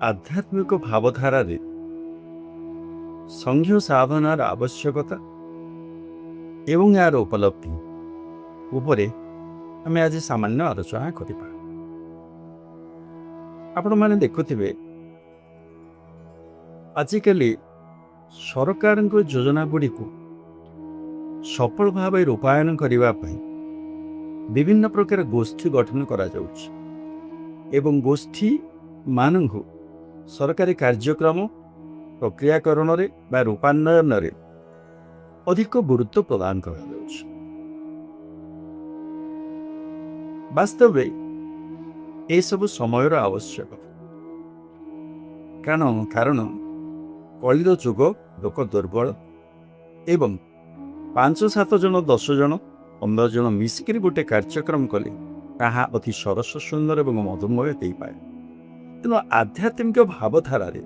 ଆଧ୍ୟାତ୍ମିକ ଭାବଧାରାରେ ସଂଘୀୟ ସାଧନାର ଆବଶ୍ୟକତା ଏବଂ ଏହାର ଉପଲବ୍ଧି ଉପରେ ଆମେ ଆଜି ସାମାନ୍ୟ ଆଲୋଚନା କରିବା। ଆପଣମାନେ ଦେଖୁଥିବେ, ଆଜିକାଲି ସରକାରଙ୍କ ଯୋଜନା ଗୁଡ଼ିକୁ ସଫଳ ଭାବେ ରୂପାୟନ କରିବା ପାଇଁ ବିଭିନ୍ନ ପ୍ରକାର ଗୋଷ୍ଠୀ ଗଠନ କରାଯାଉଛି ଏବଂ ଗୋଷ୍ଠୀ ମାନଙ୍କୁ ସରକାରୀ କାର୍ଯ୍ୟକ୍ରମ ପ୍ରକ୍ରିୟାକରଣରେ ବା ରୂପାନ୍ୱୟନରେ ଅଧିକ ଗୁରୁତ୍ୱ ପ୍ରଦାନ କରାଯାଉଛି। ବାସ୍ତବରେ ଏସବୁ ସମୟର ଆବଶ୍ୟକତା। କାରଣ କଳିର ଯୁଗ, ଲୋକ ଦୁର୍ବଳ ଏବଂ 5-7 ଜଣ, 10 ଜଣ, 15 ଜଣ ମିଶିକରି ଗୋଟେ କାର୍ଯ୍ୟକ୍ରମ କଲେ ତାହା ଅତି ସରସ, ସୁନ୍ଦର ଏବଂ ମଧୁମୟ ହେଇପାରେ। ତେଣୁ ଆଧ୍ୟାତ୍ମିକ ଭାବଧାରାରେ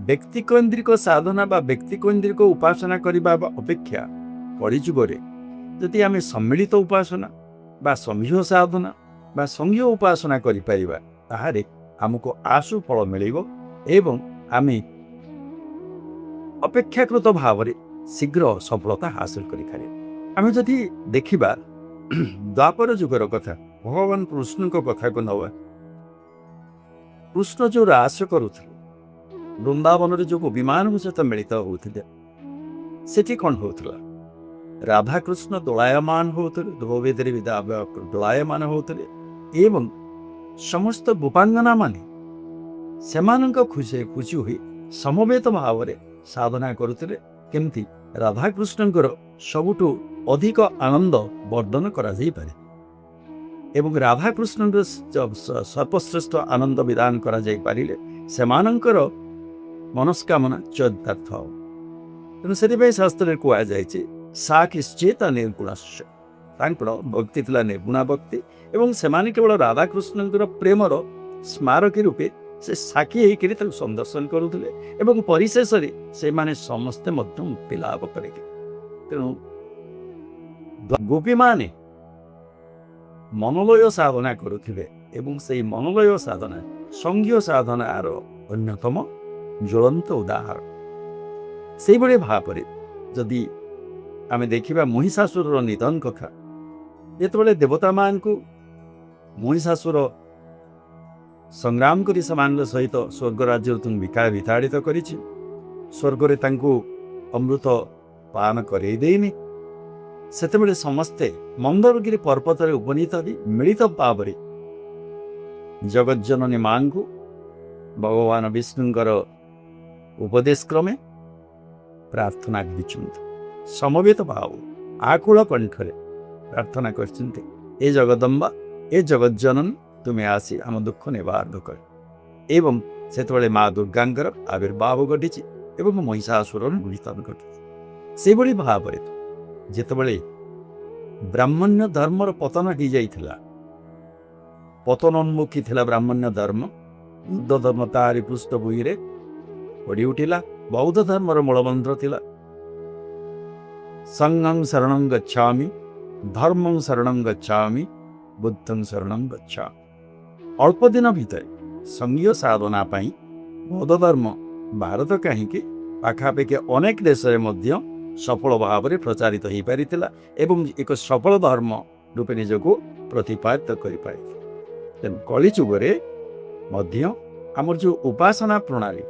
ବ୍ୟକ୍ତିକୈନ୍ଦ୍ରିକ ସାଧନା ବା ବ୍ୟକ୍ତିକୈନ୍ଦ୍ରିକ ଉପାସନା କରିବା ଅପେକ୍ଷା କଳିଯୁଗରେ ଯଦି ଆମେ ସମ୍ମିଳିତ ଉପାସନା ବା ସଂଘୀୟ ସାଧନା ବା ସଂଘୀୟ ଉପାସନା କରିପାରିବା, ତାହାରେ ଆମକୁ ଆଶୁ ଫଳ ମିଳିବ ଏବଂ ଆମେ ଅପେକ୍ଷାକୃତ ଭାବରେ ଶୀଘ୍ର ସଫଳତା ହାସଲ କରିପାରିବା। ଆମେ ଯଦି ଦେଖିବା ଦ୍ୱାପର ଯୁଗର କଥା, ଭଗବାନ କୃଷ୍ଣଙ୍କ କଥାକୁ ନେବା, କୃଷ୍ଣ ଯେଉଁ ରାସ କରୁଥିଲେ, ବୃନ୍ଦାବନରେ ଯେଉଁ ବିମାନଙ୍କ ସହିତ ମିଳିତ ହେଉଥିଲେ, ସେଠି କ'ଣ ହେଉଥିଲା? ରାଧାକୃଷ୍ଣ ଦୋଳାୟମାନ ହେଉଥିଲେ, ଧ୍ରୁବବେଦୀରେ ଦୋଳାୟମାନ ହେଉଥିଲେ ଏବଂ ସମସ୍ତ ଗୋପାଙ୍ଗନା ମାନେ ସେମାନଙ୍କ ଖୁସି ହୋଇ ସମବେତ ଭାବରେ ସାଧନା କରୁଥିଲେ। କେମିତି ରାଧାକୃଷ୍ଣଙ୍କର ସବୁଠୁ ଅଧିକ ଆନନ୍ଦ ବର୍ଦ୍ଧନ କରାଯାଇପାରେ ଏବଂ ରାଧାକୃଷ୍ଣଙ୍କ ସର୍ବଶ୍ରେଷ୍ଠ ଆନନ୍ଦ ବିଧାନ କରାଯାଇପାରିଲେ ସେମାନଙ୍କର ମନସ୍କାମନା ଚରିତାର୍ଥ ହେବ। ତେଣୁ ସେଥିପାଇଁ ଶାସ୍ତ୍ରରେ କୁହାଯାଇଛି, ସା କିଶ୍ଚେତ ନିର୍ଗୁଣଶ୍ଚ, ତାଙ୍କର ଭକ୍ତି ଥିଲା ନିର୍ଗୁଣା ଭକ୍ତି ଏବଂ ସେମାନେ କେବଳ ରାଧାକୃଷ୍ଣଙ୍କର ପ୍ରେମର ସ୍ମାରକୀ ରୂପେ ସେ ସାକ୍ଷୀ ହେଇକରି ତାଙ୍କୁ ସନ୍ଦର୍ଶନ କରୁଥିଲେ ଏବଂ ପରିଶେଷରେ ସେମାନେ ସମସ୍ତେ ମଧ୍ୟ ମୁକ୍ତି ଲାଭ କରିଥିଲେ। ତେଣୁ ଗୋପୀମାନେ ମନୋଲୟ ସାଧନା କରୁଥିବେ ଏବଂ ସେହି ମନୋଲୟ ସାଧନା ସଂଘୀୟ ସାଧନାର ଅନ୍ୟତମ ଜ୍ୱଳନ୍ତ ଉଦାହରଣ। ସେଇଭଳି ଭାବରେ ଯଦି ଆମେ ଦେଖିବା ମହିଷାସୁରର ନିଧନ କଥା, ଯେତେବେଳେ ଦେବତାମାନଙ୍କୁ ମହିଷାସୁର ସଂଗ୍ରାମ କରି ସେମାନଙ୍କ ସହିତ ସ୍ୱର୍ଗ ରାଜ୍ୟରୁ ବିତାଡ଼ିତ କରିଛି, ସ୍ୱର୍ଗରେ ତାଙ୍କୁ ଅମୃତ ପାନ କରେଇ ଦେଇନି, ସେତେବେଳେ ସମସ୍ତେ ମନ୍ଦରଗିରି ପର୍ବତରେ ଉପନୀତ ହୋଇ ମିଳିତ ଭାବରେ ଜଗଜ୍ଜନନୀ ମାଙ୍କୁ ଭଗବାନ ବିଷ୍ଣୁଙ୍କର ଉପଦେଶ କ୍ରମେ ପ୍ରାର୍ଥନା କରିଛନ୍ତି। ସମବେତ ଭାବ ଆକୁଳ କଣ୍ଠରେ ପ୍ରାର୍ଥନା କରିଛନ୍ତି, ଏ ଜଗଦମ୍ବା, ଏ ଜଗଜ୍ଜନନୀ, ତୁମେ ଆସି ଆମ ଦୁଃଖ ନିବାରଣ କର। ଏବଂ ସେତେବେଳେ ମା ଦୁର୍ଗାଙ୍କର ଆବିର୍ଭାବ ଘଟିଛି ଏବଂ ମହିଷାସୁରର ନିଧନ ଘଟିଛି। ସେଭଳି ଭାବରେ ଯେତେବେଳେ ବ୍ରାହ୍ମଣ୍ୟ ଧର୍ମର ପତନ ହେଇଯାଇଥିଲା, ପତନୋନ୍ମୁଖୀ ଥିଲା ବ୍ରାହ୍ମଣ୍ୟ ଧର୍ମ, ବୁଦ୍ଧ ଧର୍ମ ତାରି ପୃଷ୍ଠଭୂମିରେ ଗଢ଼ି ଉଠିଲା। ବୌଦ୍ଧ ଧର୍ମର ମୂଳମନ୍ତ୍ର ଥିଲା ସଂଘଂ ଶରଣଂ ଗଚ୍ଛାମି, ଧର୍ମଂ ଶରଣଂ ଗଚ୍ଛାମି, ବୁଦ୍ଧଂ ଶରଣଂ ଗଚ୍ଛାମି। ଅଳ୍ପ ଦିନ ଭିତରେ ସଂଘୀୟ ସାଧନା ପାଇଁ ବୌଦ୍ଧ ଧର୍ମ ଭାରତ କାହିଁକି ପାଖାପାଖି ଅନେକ ଦେଶରେ ମଧ୍ୟ ସଫଳ ଭାବରେ ପ୍ରଚାରିତ ହୋଇପାରିଥିଲା ଏବଂ ଏକ ସଫଳ ଧର୍ମ ରୂପେ ନିଜକୁ ପ୍ରତିପାଦିତ କରିପାରିଥିଲା। ତେଣୁ କଳିଯୁଗରେ ମଧ୍ୟ ଆମର ଯେଉଁ ଉପାସନା ପ୍ରଣାଳୀ,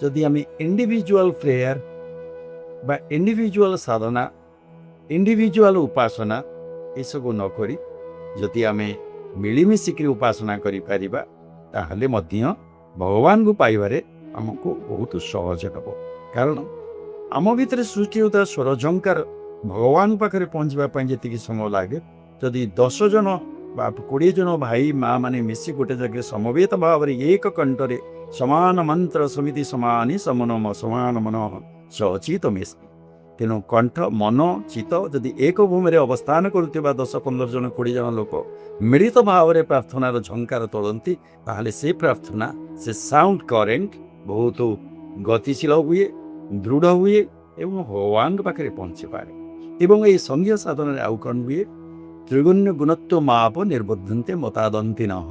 ଯଦି ଆମେ ଇଣ୍ଡିଭିଜୁଆଲ ପ୍ରେୟାର ବା ଇଣ୍ଡିଭିଜୁଆଲ ସାଧନା, ଇଣ୍ଡିଭିଜୁଆଲ ଉପାସନା ଏସବୁ ନକରି ଯଦି ଆମେ ମିଳିମିଶିକରି ଉପାସନା କରିପାରିବା, ତାହେଲେ ମଧ୍ୟ ଭଗବାନଙ୍କୁ ପାଇବାରେ ଆମକୁ ବହୁତ ସହଜ ହେବ। କାରଣ ଆମ ଭିତରେ ସୃଷ୍ଟି ହେଉଥିବା ସ୍ୱର ଝଙ୍କାର ଭଗବାନଙ୍କ ପାଖରେ ପହଞ୍ଚିବା ପାଇଁ ଯେତିକି ସମୟ ଲାଗେ, ଯଦି 10 ଜଣ ବା 20 ଜଣ ଭାଇ ମା ମାନେ ମିଶି ଗୋଟେ ଜାଗାରେ ସମବେତ ଭାବରେ ଏକ କଣ୍ଠରେ ସମାନ ମନ୍ତ୍ର ସମିତି ସମାନି ସମନମ ସମାନ ମନ ସଚିତ ମିଶି, ତେଣୁ କଣ୍ଠ, ମନ, ଚିତ ଯଦି ଏକ ଭୂମିରେ ଅବସ୍ଥାନ କରୁଥିବା 10-15 ଜଣ 20 ଜଣ ଲୋକ ମିଳିତ ଭାବରେ ପ୍ରାର୍ଥନାର ଝଙ୍କାର ତୋଳନ୍ତି, ତାହେଲେ ସେ ପ୍ରାର୍ଥନା, ସେ ସାଉଣ୍ଡ କରେଣ୍ଟ ବହୁତ ଗତିଶୀଳ ହୁଏ, ଦୃଢ଼ ହୁଏ ଏବଂ ଭଗବାନଙ୍କ ପାଖରେ ପହଞ୍ଚିପାରେ। ଏବଂ ଏହି ସଂଘୀୟ ସାଧନାରେ ଆଉ କ'ଣ ହୁଏ? ତ୍ରିଗୁଣ୍ୟ ଗୁଣତ୍ୱ ମାପ ନିର୍ବୁଦ୍ଧନ୍ତେ ମତାଦନ୍ତି ନହ।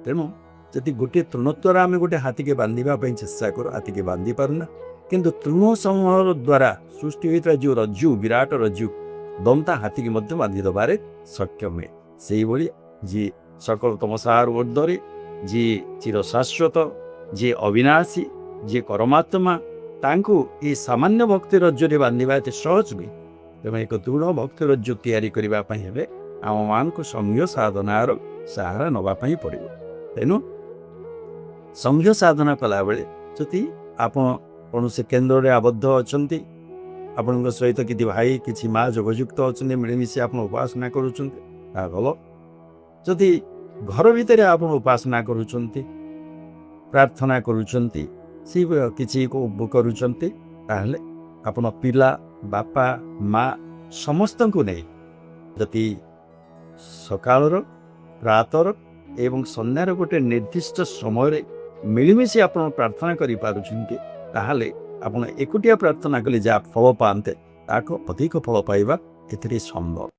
ତେଣୁ ଯଦି ଗୋଟିଏ ତୃଣ ଦ୍ୱାରା ଆମେ ଗୋଟେ ହାତୀକି ବାନ୍ଧିବା ପାଇଁ ଚେଷ୍ଟା କରୁ, ହାତୀକି ବାନ୍ଧି ପାରୁନା। କିନ୍ତୁ ତୃଣ ସମୂହ ଦ୍ୱାରା ସୃଷ୍ଟି ହୋଇଥିବା ଯେଉଁ ରଜ୍ଜୁ, ବିରାଟ ରଜ୍ଜୁ ଦନ୍ତା ହାତୀକି ମଧ୍ୟ ବାନ୍ଧି ଦେବାରେ ସକ୍ଷମ ହୁଏ। ସେହିଭଳି ଯିଏ ସକଳତମ ସାର ଊର୍ଦ୍ଧ୍ୱରେ, ଯିଏ ଚିର ଶାଶ୍ୱତ, ଯିଏ ଅବିନାଶୀ, ଯିଏ ପରମାତ୍ମା, ତାଙ୍କୁ ଏହି ସାମାନ୍ୟ ଭକ୍ତି ରଜ୍ଜୁରେ ବାନ୍ଧିବା ଏତେ ସହଜ ନୁହେଁ। ତେଣୁ ଏକ ଦୃଢ଼ ଭକ୍ତି ରଜ୍ଜୁ ତିଆରି କରିବା ପାଇଁ ହେଲେ ଆମମାନଙ୍କୁ ସଂଘୀୟ ସାଧନାର ସାହାରା ନେବା ପାଇଁ ପଡ଼ିବ। ତେଣୁ ସଂଘୀୟ ସାଧନା କଲାବେଳେ ଯଦି ଆପଣ କୌଣସି କେନ୍ଦ୍ରରେ ଆବଦ୍ଧ ଅଛନ୍ତି, ଆପଣଙ୍କ ସହିତ କିଛି ଭାଇ କିଛି ମା ଯୋଗଯୁକ୍ତ ଅଛନ୍ତି, ମିଳିମିଶି ଆପଣ ଉପାସନା କରୁଛନ୍ତି, ତାହା ଭଲ। ଯଦି ଘର ଭିତରେ ଆପଣ ଉପାସନା କରୁଛନ୍ତି, ପ୍ରାର୍ଥନା କରୁଛନ୍ତି, କିଛି କରୁଛନ୍ତି, ତାହେଲେ ଆପଣ ପିଲା, ବାପା, ମା ସମସ୍ତଙ୍କୁ ନେଇ ଯଦି ସକାଳର, ପ୍ରାତର ଏବଂ ସନ୍ଧ୍ୟାର ଗୋଟେ ନିର୍ଦ୍ଦିଷ୍ଟ ସମୟରେ ମିଳିମିଶି ଆପଣ ପ୍ରାର୍ଥନା କରିପାରୁଛନ୍ତି, ତାହେଲେ ଆପଣ ଏକୁଟିଆ ପ୍ରାର୍ଥନା କଲେ ଯାହା ଫଳ ପାଆନ୍ତେ ତାଠୁ ଅଧିକ ଫଳ ପାଇବା ଏଥିରେ ସମ୍ଭବ।